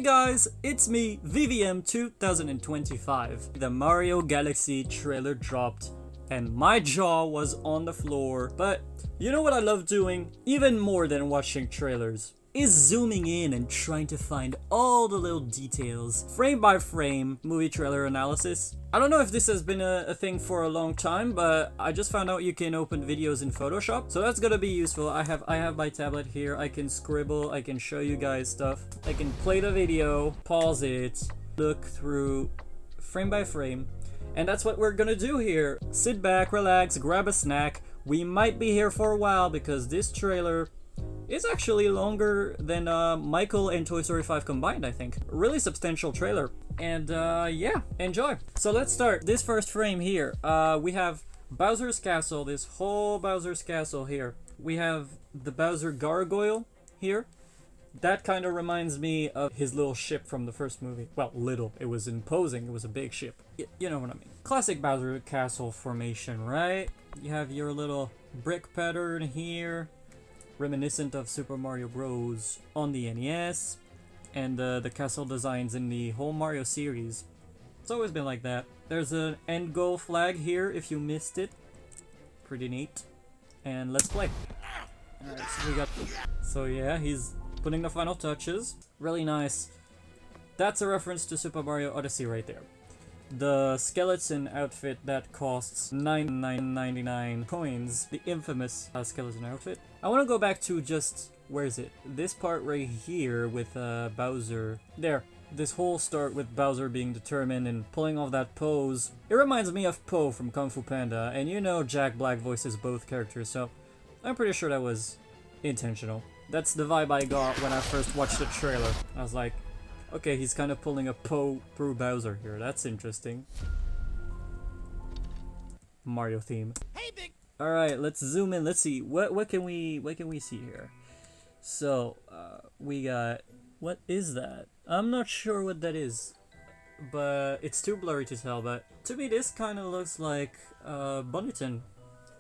guys, it's me, VVM2025. The Mario Galaxy trailer dropped and my jaw was on the floor. But you know what I love doing, even more than watching trailers, is zooming in and trying to find all the little details, frame by frame, movie trailer analysis. I don't know if this has been a thing for a long time, but I just found out you can open videos in Photoshop, so that's gonna be useful. I have my tablet here, I can scribble, I can show you guys stuff, I can play the video, pause it, look through frame by frame, and that's what we're gonna do here. Sit back, relax, grab a snack. We might be here for a while because this trailer is actually longer than Michael and Toy Story 5 combined, I think. Really substantial trailer. And yeah, enjoy. So let's start. This first frame here, we have Bowser's Castle, this whole Bowser's Castle here. We have the Bowser Gargoyle here. That kind of reminds me of his little ship from the first movie. Well, little. It was imposing. It was a big ship. You know what I mean. Classic Bowser Castle formation, right? You have your little brick pattern here, reminiscent of Super Mario Bros. On the NES, and the castle designs in the whole Mario series. It's always been like that. There's an end goal flag here if you missed it. Pretty neat. And let's play. Alright, so yeah, he's putting the final touches. Really nice. That's a reference to Super Mario Odyssey right there. The skeleton outfit that costs 9,999 coins, the infamous skeleton outfit. I want to go back to just, where is it? This part right here with Bowser. There. This whole start with Bowser being determined and pulling off that pose. It reminds me of Po from Kung Fu Panda, and you know Jack Black voices both characters, so I'm pretty sure that was intentional. That's the vibe I got when I first watched the trailer. I was like, okay, he's kind of pulling a Po through Bowser here. That's interesting. Mario theme. Hey, big. All right, let's zoom in. Let's see what can we see here. So we got, what is that? I'm not sure what that is, but it's too blurry to tell. But to me, this kind of looks like Bonneton.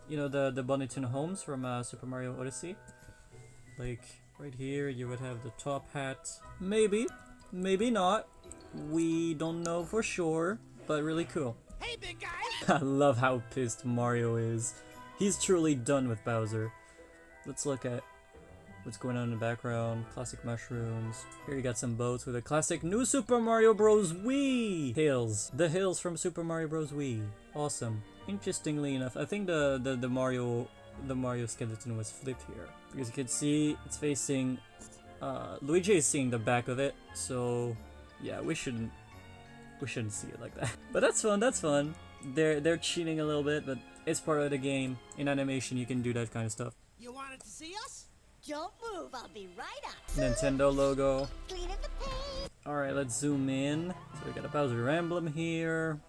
You know, the Bonneton homes from Super Mario Odyssey. Like right here, you would have the top hat. Maybe. Maybe not. We don't know for sure, but really cool. Hey, big guy! I love how pissed Mario is. He's truly done with Bowser. Let's look at what's going on in the background. Classic mushrooms. Here you got some boats with a classic new Super Mario Bros. Wii! Hills. The hills from Super Mario Bros. Wii. Awesome. Interestingly enough, I think the Mario skeleton was flipped here. Because you can see it's facing... Luigi is seeing the back of it, so yeah, we shouldn't see it like that. But that's fun, that's fun. They're cheating a little bit, but it's part of the game. In animation, you can do that kind of stuff. You wanted to see us? Don't move, I'll be right up. Nintendo logo. Alright, let's zoom in. So we got a Bowser emblem here.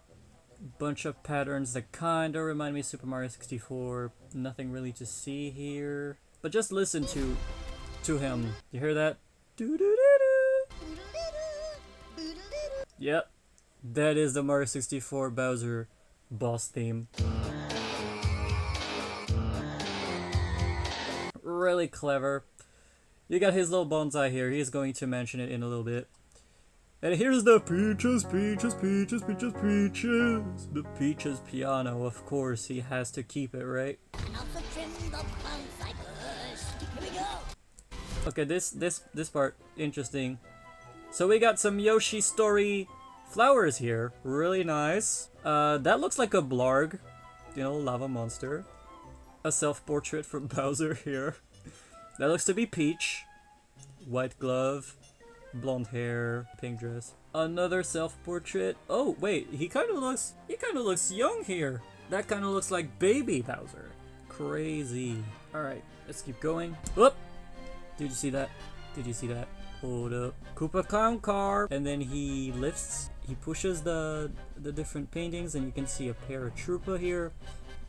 Bunch of patterns that kinda remind me of Super Mario 64. Nothing really to see here. But just listen to him. You hear that? Yep. That is the Mario 64 Bowser boss theme. Really clever. You got his little bonsai here. He's going to mention it in a little bit. And here's the Peaches, Peaches, Peaches, Peaches, Peaches. The Peaches piano, of course. He has to keep it, right? Okay, this part, interesting. So we got some Yoshi Story flowers here. Really nice. That looks like a blarg. You know, lava monster. A self-portrait from Bowser here. That looks to be Peach. White glove. Blonde hair. Pink dress. Another self-portrait. Oh, wait. He kind of looks young here. That kind of looks like baby Bowser. Crazy. Alright, let's keep going. Whoop! Did you see that? Did you see that? Hold up. Koopa Clown car! And then he lifts, he pushes the different paintings, and you can see a Paratroopa here.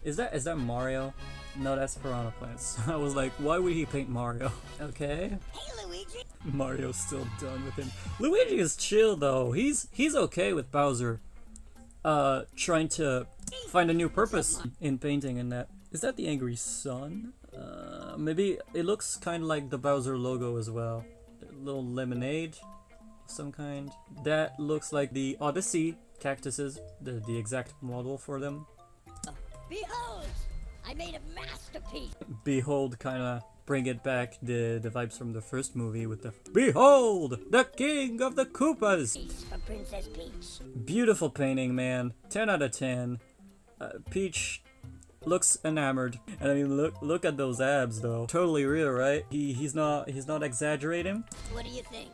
Is that Mario? No, that's Piranha Plants. I was like, why would he paint Mario? Okay. Hey, Luigi! Mario's still done with him. Luigi is chill though. He's okay with Bowser trying to find a new purpose in painting and that. Is that the Angry Sun? Maybe it looks kind of like the Bowser logo as well. A little lemonade. of some kind. That looks like the Odyssey cactuses, the exact model for them. Behold! I made a masterpiece! Behold kinda bring it back the vibes from the first movie with the Behold! The King of the Koopas! For Princess Peach. Beautiful painting, man. 10 out of 10. Peach looks enamored. And I mean, look at those abs, though. Totally real, right? He's not exaggerating. What do you think?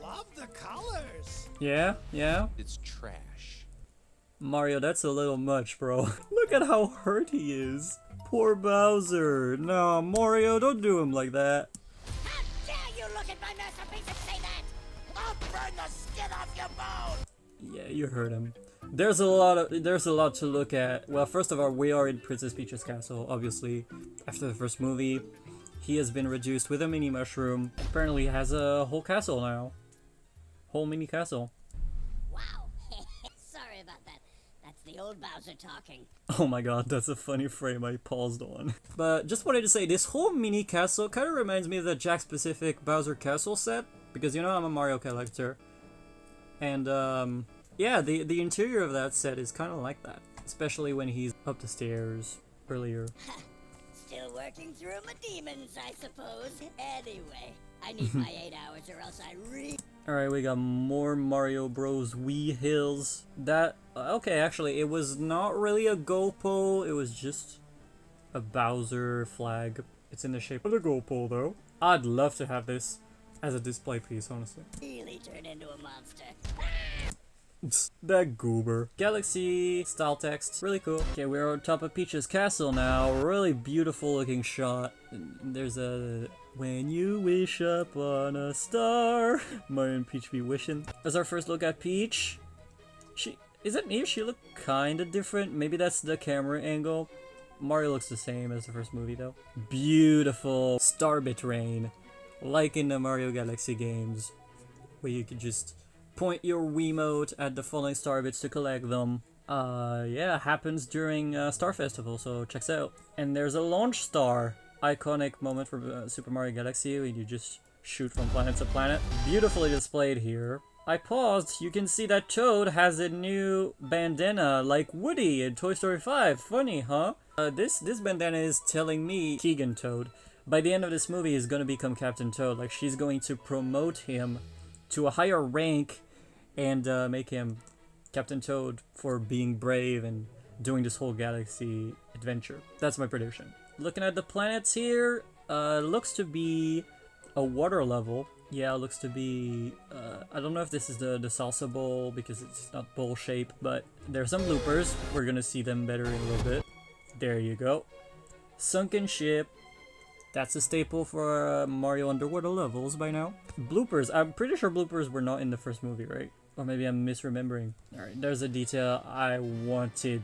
Love the colors. Yeah, yeah. It's trash. Mario, that's a little much, bro. Look at how hurt he is. Poor Bowser. No, Mario, don't do him like that. How dare you look at my masterpiece and say that? I'll burn the skin off your bone! Yeah, you heard him. There's a lot to look at. Well, first of all, we are in Princess Peach's castle, obviously. After the first movie, he has been reduced with a mini mushroom. Apparently he has a whole castle now. Whole mini castle. Wow. Sorry about that. That's the old Bowser talking. Oh my god, that's a funny frame I paused on. But just wanted to say, this whole mini castle kind of reminds me of the Jack Specific Bowser Castle set. Because you know I'm a Mario collector. And yeah, the interior of that set is kind of like that. Especially when he's up the stairs earlier. Still working through my demons, I suppose. Anyway, I need my 8 hours or else I Alright, we got more Mario Bros. Wii Hills. That, okay, actually, it was not really a goal pole, it was just a Bowser flag. It's in the shape of a goal pole, though. I'd love to have this as a display piece, honestly. really turn into a monster. That goober. Galaxy style text. Really cool. Okay, we're on top of Peach's castle now. Really beautiful looking shot. There's a... When you wish upon a star. Mario and Peach be wishing. That's our first look at Peach. Isn't me? She look kinda different. Maybe that's the camera angle. Mario looks the same as the first movie though. Beautiful Starbit rain. Like in the Mario Galaxy games. Where you could just point your Wiimote at the falling starbits to collect them. Yeah, happens during Star Festival, so checks out. And there's a launch star. Iconic moment for Super Mario Galaxy when you just shoot from planet to planet. Beautifully displayed here. I paused. You can see that Toad has a new bandana like Woody in Toy Story 5. Funny, huh? This bandana is telling me Keegan Toad. By the end of this movie, he's gonna become Captain Toad. Like, she's going to promote him to a higher rank and make him Captain Toad for being brave and doing this whole galaxy adventure. That's my prediction. Looking at the planets here, looks to be a water level. Yeah, it looks to be, I don't know if this is the salsa bowl because it's not bowl shape, but there's some bloopers. We're gonna see them better in a little bit. There you go. Sunken ship. That's a staple for Mario underwater levels by now. Bloopers. I'm pretty sure bloopers were not in the first movie, right? Or maybe I'm misremembering. Alright, there's a detail I wanted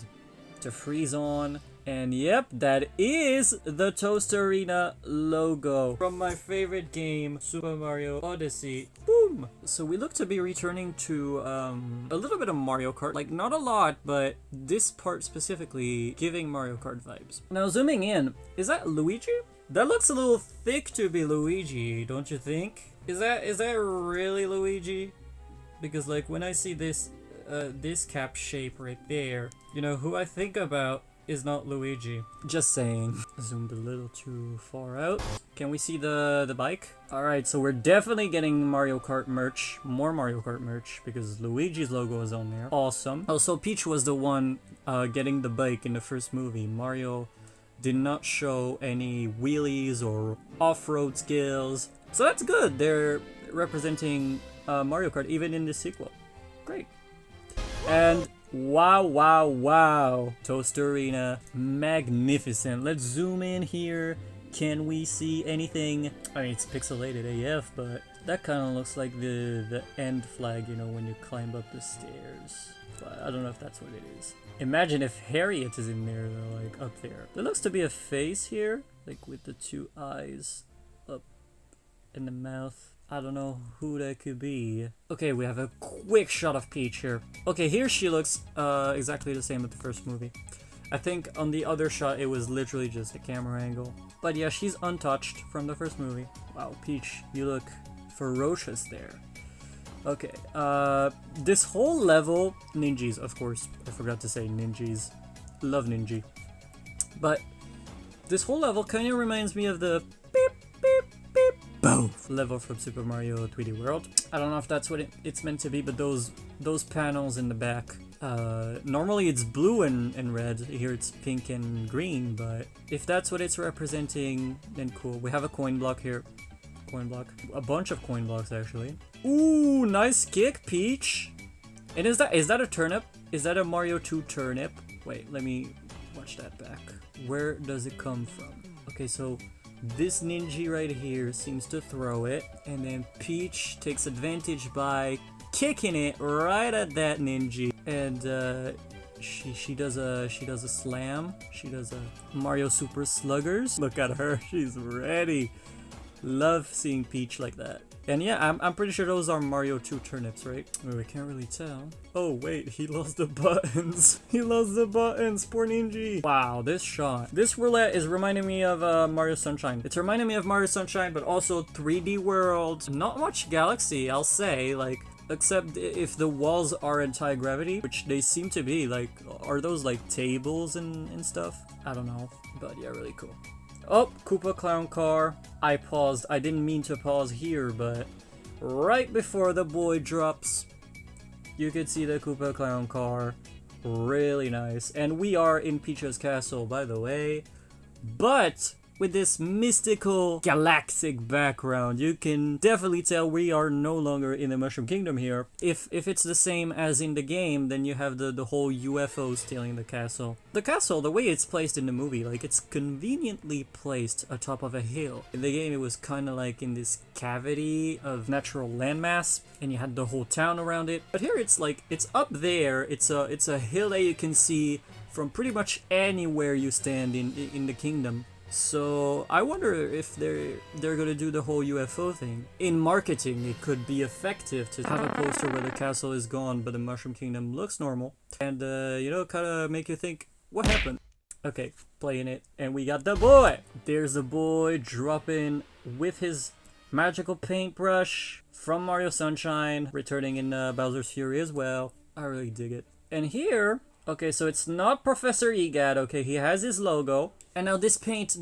to freeze on. And yep, that is the Toast Arena logo from my favorite game, Super Mario Odyssey. Boom! So we look to be returning to a little bit of Mario Kart. Like, not a lot, but this part specifically giving Mario Kart vibes. Now, zooming in, is that Luigi? That looks a little thick to be Luigi, don't you think? Is that really Luigi? Because like when I see this this cap shape right there, you know who I think about is not Luigi. Just saying. Zoomed a little too far out. Can we see the bike? Alright, so we're definitely getting Mario Kart merch. More Mario Kart merch because Luigi's logo is on there. Awesome. Also, Peach was the one getting the bike in the first movie. Mario did not show any wheelies or off-road skills. So that's good. They're representing Mario Kart even in the sequel. Great. And wow, wow, wow. Toast Arena. Magnificent. Let's zoom in here. Can we see anything? I mean, it's pixelated AF, but that kind of looks like the end flag, you know, when you climb up the stairs. But I don't know if that's what it is. Imagine if Harriet is in there, though, like up there. There looks to be a face here, like with the two eyes up in the mouth. I don't know who that could be. Okay, we have a quick shot of Peach here. Okay, here she looks exactly the same as the first movie. I think on the other shot it was literally just a camera angle. But yeah, she's untouched from the first movie. Wow, Peach, you look ferocious there. Okay, this whole level, ninjas, of course. I forgot to say ninjas. Love ninja. But this whole level kind of reminds me of the beep, beep, beep, boom level from Super Mario 3D World. I don't know if that's what it's meant to be, but those panels in the back, normally it's blue and red. Here it's pink and green, but if that's what it's representing, then cool. We have a coin block here. Coin block. A bunch of coin blocks, actually. Ooh, nice kick, Peach. And is that a turnip? Is that a Mario 2 turnip? Wait, let me watch that back. Where does it come from? Okay, so this ninja right here seems to throw it, and then Peach takes advantage by kicking it right at that ninja, and she does a slam. She does a Mario Super Sluggers. Look at her, she's ready. Love seeing Peach like that. And yeah, I'm pretty sure those are Mario 2 turnips, right? Wait, we can't really tell. Oh wait, he lost the buttons. He lost the buttons, poor ninja. Wow, this shot. This roulette is reminding me of Mario Sunshine. It's reminding me of Mario Sunshine, but also 3D World. Not much Galaxy, I'll say, like, except if the walls are anti-gravity, which they seem to be. Like, are those like tables and stuff? I don't know, but yeah, really cool. Oh, Koopa Clown Car. I paused. I didn't mean to pause here, but right before the boy drops, you can see the Koopa Clown Car. Really nice. And we are in Peach's castle, by the way. But with this mystical galactic background, you can definitely tell we are no longer in the Mushroom Kingdom here. If it's the same as in the game, then you have the whole UFO stealing the castle. The castle, the way it's placed in the movie, like it's conveniently placed atop of a hill. In the game, it was kind of like in this cavity of natural landmass, and you had the whole town around it. But here it's like, it's up there, it's a hill that you can see from pretty much anywhere you stand in the kingdom. So I wonder if they're gonna do the whole UFO thing. In marketing, it could be effective to have a poster where the castle is gone, but the Mushroom Kingdom looks normal, and you know, kind of make you think, what happened? Okay, playing it, and we got the boy. There's the boy dropping with his magical paintbrush from Mario Sunshine, returning in Bowser's Fury as well. I really dig it. And here, okay, so it's not Professor Egad. Okay, he has his logo. And now this paint,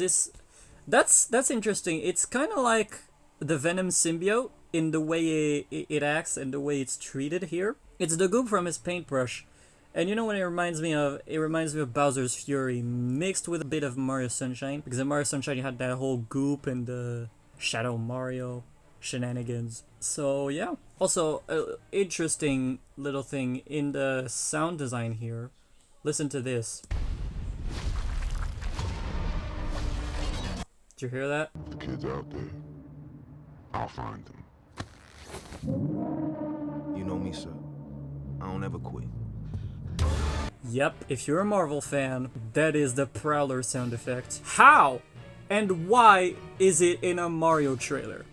that's interesting. It's kind of like the Venom symbiote in the way it acts and the way it's treated here. It's the goop from his paintbrush. And you know what it reminds me of? It reminds me of Bowser's Fury mixed with a bit of Mario Sunshine. Because in Mario Sunshine you had that whole goop and the Shadow Mario shenanigans. So yeah. Also, interesting little thing in the sound design here. Listen to this. Did you hear that? The kids out there. I'll find them. You know me, sir. I don't ever quit. Yep, if you're a Marvel fan, that is the Prowler sound effect. How and why is it in a Mario trailer?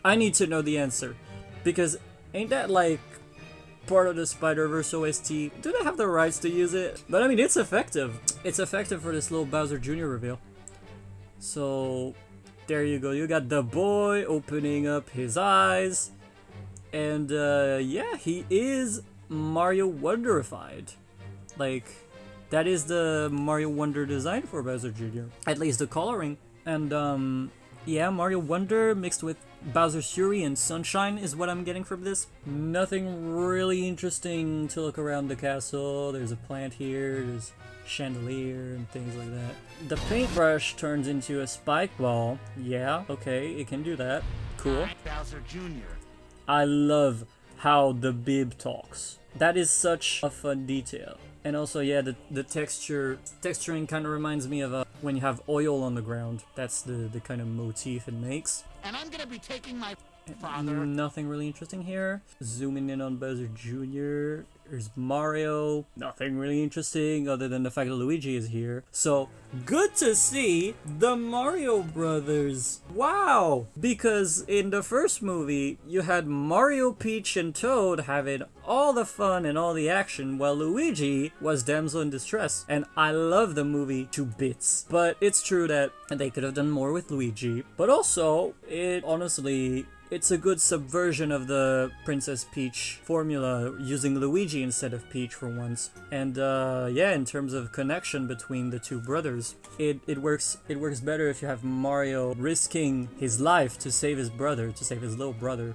I need to know the answer. Because ain't that like part of the Spider-Verse OST? Do they have the rights to use it? But I mean, it's effective. It's effective for this little Bowser Jr. reveal. So there you go, you got the boy opening up his eyes, and yeah, he is Mario Wonderified. Like, that is the Mario Wonder design for Bowser Jr., at least the coloring. And yeah, Mario Wonder mixed with Bowser's Fury and Sunshine is what I'm getting from this. Nothing really interesting to look around the castle. There's a plant here, there's chandelier and things like that. The paintbrush turns into a spike ball. Yeah, okay, it can do that. Cool. Bowser Jr. I love how the bib talks. That is such a fun detail. And also, yeah, the texturing kind of reminds me of when you have oil on the ground. That's the kind of motif it makes. And I'm gonna be taking my father. Nothing really interesting here. Zooming in on Bowser Jr. There's Mario. Nothing really interesting other than the fact that Luigi is here. So, good to see the Mario Brothers. Wow! Because in the first movie, you had Mario, Peach, and Toad having all the fun and all the action, while Luigi was damsel in distress. And I love the movie to bits. But it's true that they could have done more with Luigi. But also, it honestly it's a good subversion of the Princess Peach formula, using Luigi instead of Peach for once. And yeah, in terms of connection between the two brothers, it works better if you have Mario risking his life to save his brother, to save his little brother,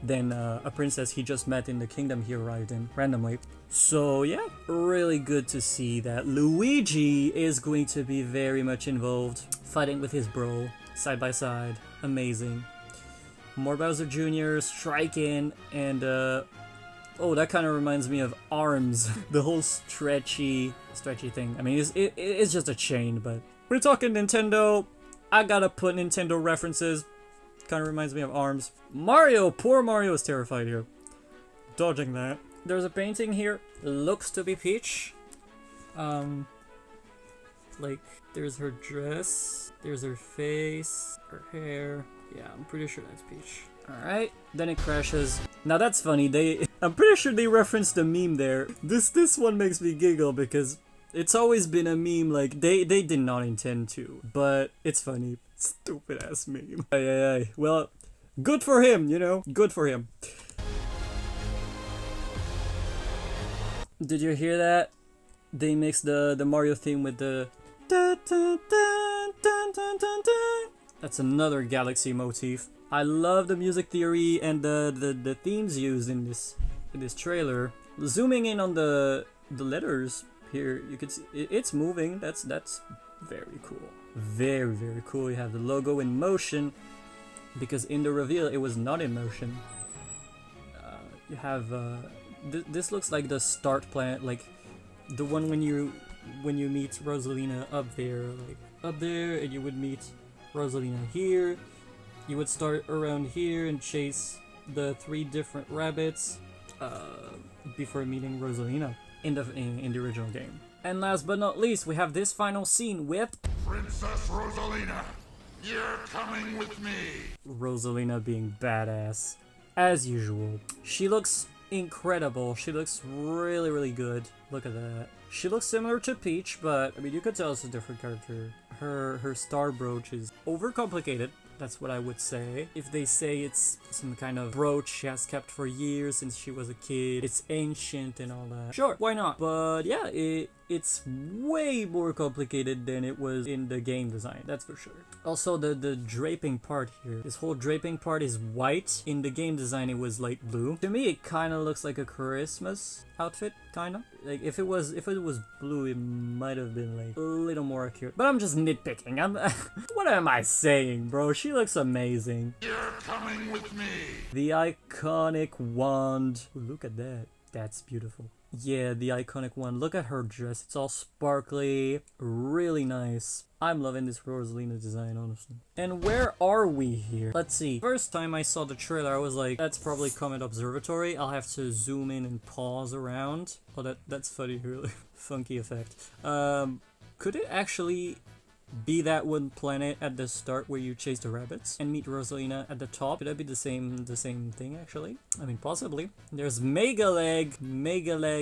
than a princess he just met in the kingdom he arrived in randomly. So yeah, really good to see that Luigi is going to be very much involved, fighting with his bro, side by side. Amazing. More Bowser Jr. striking, and oh, that kind of reminds me of ARMS. The whole stretchy thing. I mean, it's just a chain, but we're talking Nintendo. I gotta put Nintendo references. Kind of reminds me of ARMS. Mario, poor Mario is terrified here. Dodging that. There's a painting here. Looks to be Peach. Like, there's her dress, there's her face, her hair. Yeah, I'm pretty sure that's Peach. Alright, then it crashes. Now that's funny, I'm pretty sure they referenced a meme there. This one makes me giggle because it's always been a meme, like, they did not intend to, but it's funny. Stupid ass meme. Ay. Well, good for him, you know? Good for him. Did you hear that? They mixed the Mario theme with the dun, dun, dun, dun, dun, dun, dun. That's another Galaxy motif. I love the music theory and the themes used in this trailer. Zooming in on the letters here, you can see it's moving. That's very cool. Very cool. You have the logo in motion, because in the reveal it was not in motion. You have this looks like the start planet, like the one when you meet Rosalina up there, and you would meet Rosalina here. You would start around here and chase the 3 different rabbits before meeting Rosalina in the original game. And last but not least, we have this final scene with Princess Rosalina, you're coming with me. Rosalina being badass as usual. She looks incredible. She looks really good. Look at that. She looks similar to Peach, but I mean, you could tell it's a different character. Her star brooch is overcomplicated. That's what I would say. If they say it's some kind of brooch she has kept for years since she was a kid, it's ancient and all that, sure, why not? But yeah, it's way more complicated than it was in the game design, that's for sure. Also, the draping part here, this whole draping part is white. In the game design, it was light blue. To me, it kind of looks like a Christmas outfit, kind of. Like, if it was blue, it might have been like a little more accurate. But I'm just nitpicking. What am I saying, bro? She looks amazing. You're coming with me. The iconic wand. Ooh, look at that. That's beautiful. Yeah, the iconic one. Look at her dress. It's all sparkly. Really nice. I'm loving this Rosalina design, honestly. And where are we here? Let's see. First time I saw the trailer, I was like, that's probably Comet Observatory. I'll have to zoom in and pause around. Oh, that's funny, really. Funky effect. Could it actually be that one planet at the start where you chase the rabbits and meet Rosalina at the top? Could that be the same thing, actually? I mean, possibly. There's Mega Leg,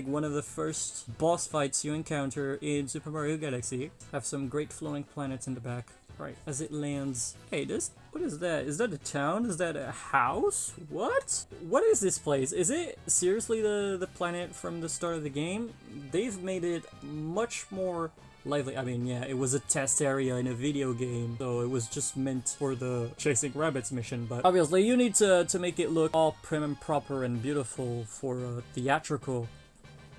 one of the first boss fights you encounter in Super Mario Galaxy. Have some great flowing planets in the back. Right, as it lands. Hey, what is that? Is that a town? Is that a house? What is this place? Is it seriously the planet from the start of the game? They've made it much more lively. I mean, yeah, it was a test area in a video game, so it was just meant for the chasing rabbits mission, but obviously you need to make it look all prim and proper and beautiful for a theatrical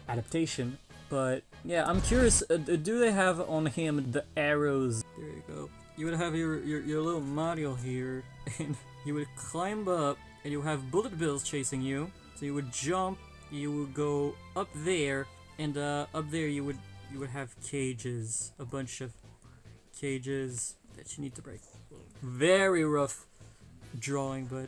adaptation. But yeah, I'm curious, do they have on him the arrows? There you go. You would have your little Mario here, and you would climb up, and you have bullet bills chasing you. So you would jump, you would go up there, and up there you would have cages, a bunch of cages that you need to break. Very rough drawing, but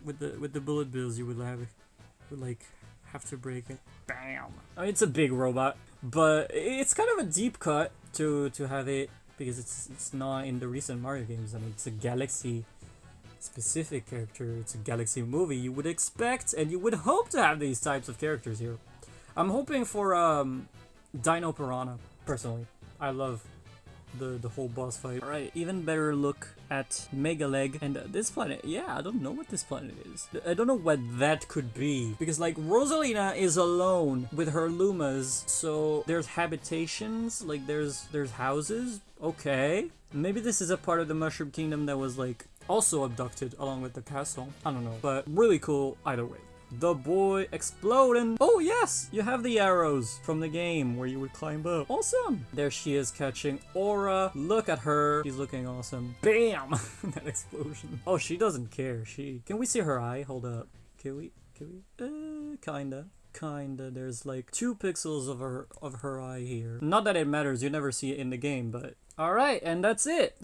with the bullet bills you would have to break it. Bam! I mean, it's a big robot, but it's kind of a deep cut to have it, because it's not in the recent Mario games. I mean, it's a Galaxy specific character. It's a Galaxy movie. You would expect and you would hope to have these types of characters here. I'm hoping for Dino Piranha, personally. I love the whole boss fight. Alright, even better look at Mega Leg. And this planet, yeah, I don't know what this planet is. I don't know what that could be. Because like Rosalina is alone with her Lumas. So there's habitations, like there's houses. Okay. Maybe this is a part of the Mushroom Kingdom that was like also abducted along with the castle. I don't know. But really cool either way. The boy exploding. Oh yes, you have the arrows from the game where you would climb up. Awesome. There she is catching Aura. Look at her. She's looking awesome. Bam. That explosion. Oh, she doesn't care. Can we see her eye? Hold up. Can we? Kinda. There's like 2 pixels of her eye here. Not that it matters. You never see it in the game, but alright, and that's it.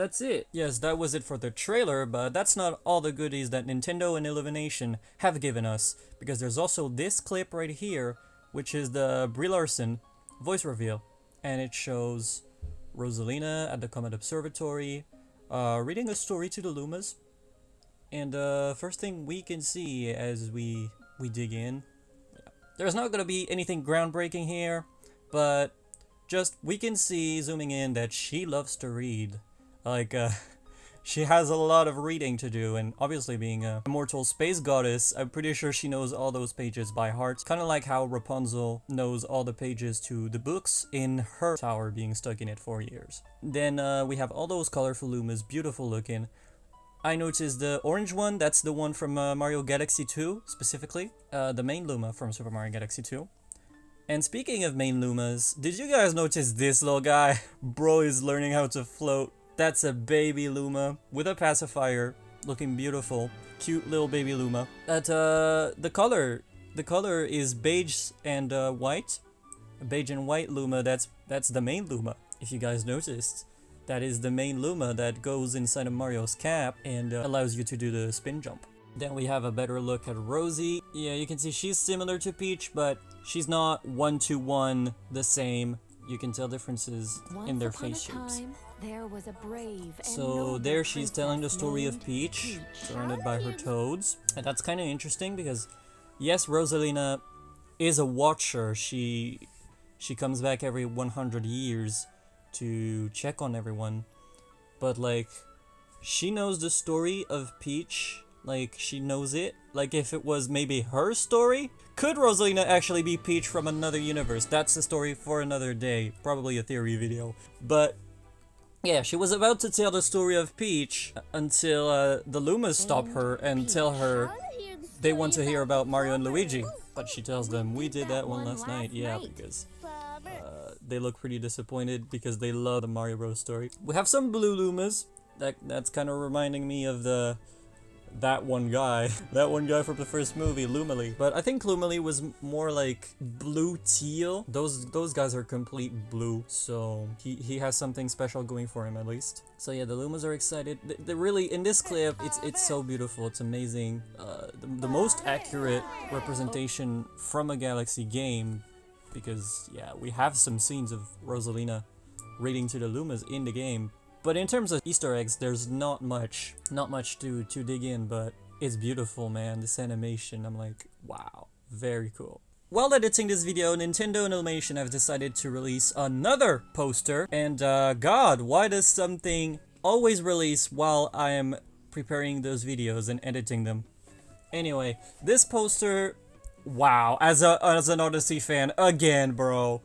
Yes, that was it for the trailer, but that's not all the goodies that Nintendo and Illumination have given us, because there's also this clip right here, which is the Brie Larson voice reveal, and it shows Rosalina at the Comet Observatory, reading a story to the Lumas, and first thing we can see as we dig in, there's not gonna be anything groundbreaking here, but just we can see, zooming in, that she loves to read. Like, she has a lot of reading to do, and obviously being a immortal space goddess, I'm pretty sure she knows all those pages by heart. Kind of like how Rapunzel knows all the pages to the books in her tower, being stuck in it for years. Then we have all those colorful Lumas, beautiful looking. I noticed the orange one, that's the one from Mario Galaxy 2, specifically. The main Luma from Super Mario Galaxy 2. And speaking of main Lumas, did you guys notice this little guy? Bro is learning how to float. That's a baby Luma with a pacifier, looking beautiful. Cute little baby Luma. The color is beige and white. A beige and white Luma, that's the main Luma, if you guys noticed. That is the main Luma that goes inside of Mario's cap and allows you to do the spin jump. Then we have a better look at Rosie. Yeah, you can see she's similar to Peach, but she's not one-to-one the same. You can tell differences in their face shapes. There was a brave and so there she's telling the story of Peach, surrounded by her toads. And that's kind of interesting because, yes, Rosalina is a watcher. She comes back every 100 years to check on everyone, but like she knows the story of Peach, like she knows it. Like if it was maybe her story, could Rosalina actually be Peach from another universe? That's the story for another day, probably a theory video. But yeah, she was about to tell the story of Peach until the Lumas stop her and tell her they want to hear about Mario and Luigi, but she tells them we did that one last night. Yeah, because they look pretty disappointed because they love the Mario Bros story. We have some blue Lumas. That's kind of reminding me of that one guy from the first movie, Lumily. But I think Lumily was more like blue teal. Those guys are complete blue, so he has something special going for him at least. So yeah, the Lumas are excited. They really, in this clip, it's so beautiful. It's amazing. The most accurate representation from a Galaxy game. Because, yeah, we have some scenes of Rosalina reading to the Lumas in the game. But in terms of Easter eggs, there's not much to dig in, but it's beautiful, man. This animation, I'm like, wow, very cool. While editing this video, Nintendo and Illumination have decided to release another poster. And, God, why does something always release while I am preparing those videos and editing them? Anyway, this poster... Wow, as an Odyssey fan, again, bro.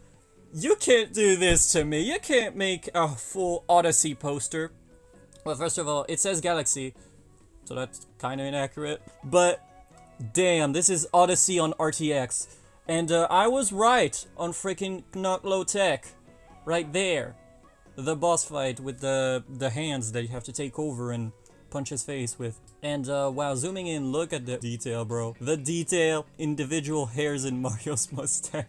You can't do this to me. You can't make a full Odyssey poster. Well, first of all, it says Galaxy, so that's kind of inaccurate. But, damn, this is Odyssey on RTX. And I was right on freaking Knock Low Tech. Right there. The boss fight with the hands that you have to take over and punch his face with. And wow, zooming in, look at the detail, bro. The detail, individual hairs in Mario's mustache.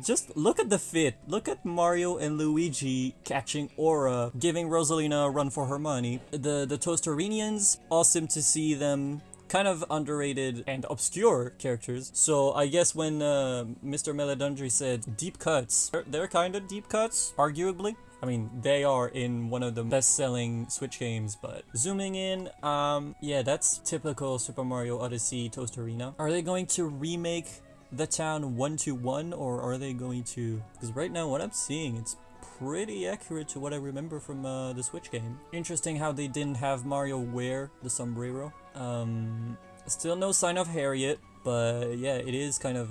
Just look at the fit. Look at Mario and Luigi catching Aura, giving Rosalina a run for her money. The Toasterinians, awesome to see them. Kind of underrated and obscure characters. So I guess when Mr. Meledundry said deep cuts, they're kind of deep cuts, arguably. I mean, they are in one of the best-selling Switch games, but zooming in, yeah, that's typical Super Mario Odyssey Toasterina. Are they going to remake the town one-to-one, or are they going to... Because right now, what I'm seeing, it's pretty accurate to what I remember from the Switch game. Interesting how they didn't have Mario wear the sombrero. Still no sign of Harriet, but yeah, it is kind of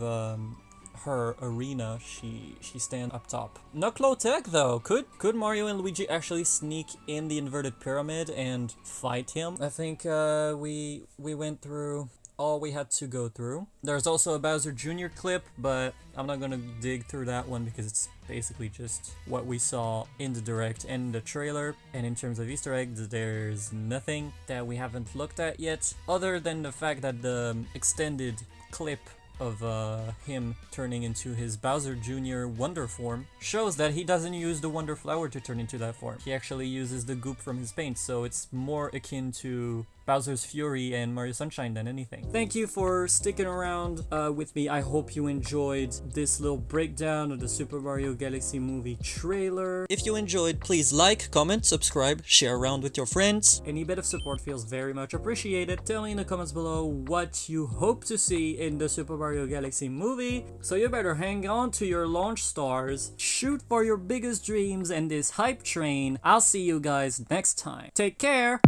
her arena. She stands up top. Not low tech though. Could Mario and Luigi actually sneak in the inverted pyramid and fight him? I think we went through all we had to go through. There's also a Bowser Jr. clip, but I'm not gonna dig through that one because it's basically just what we saw in the direct and the trailer. And in terms of Easter eggs, there's nothing that we haven't looked at yet, other than the fact that the extended clip of him turning into his Bowser Jr. Wonder form shows that he doesn't use the Wonder Flower to turn into that form. He actually uses the goop from his paint, so it's more akin to Bowser's Fury and Mario Sunshine than anything. Thank you for sticking around with me. I hope you enjoyed this little breakdown of the Super Mario Galaxy movie trailer. If you enjoyed, please like, comment, subscribe, share around with your friends. Any bit of support feels very much appreciated. Tell me in the comments below what you hope to see in the Super Mario Galaxy movie. So you better hang on to your launch stars, shoot for your biggest dreams and this hype train. I'll see you guys next time. Take care!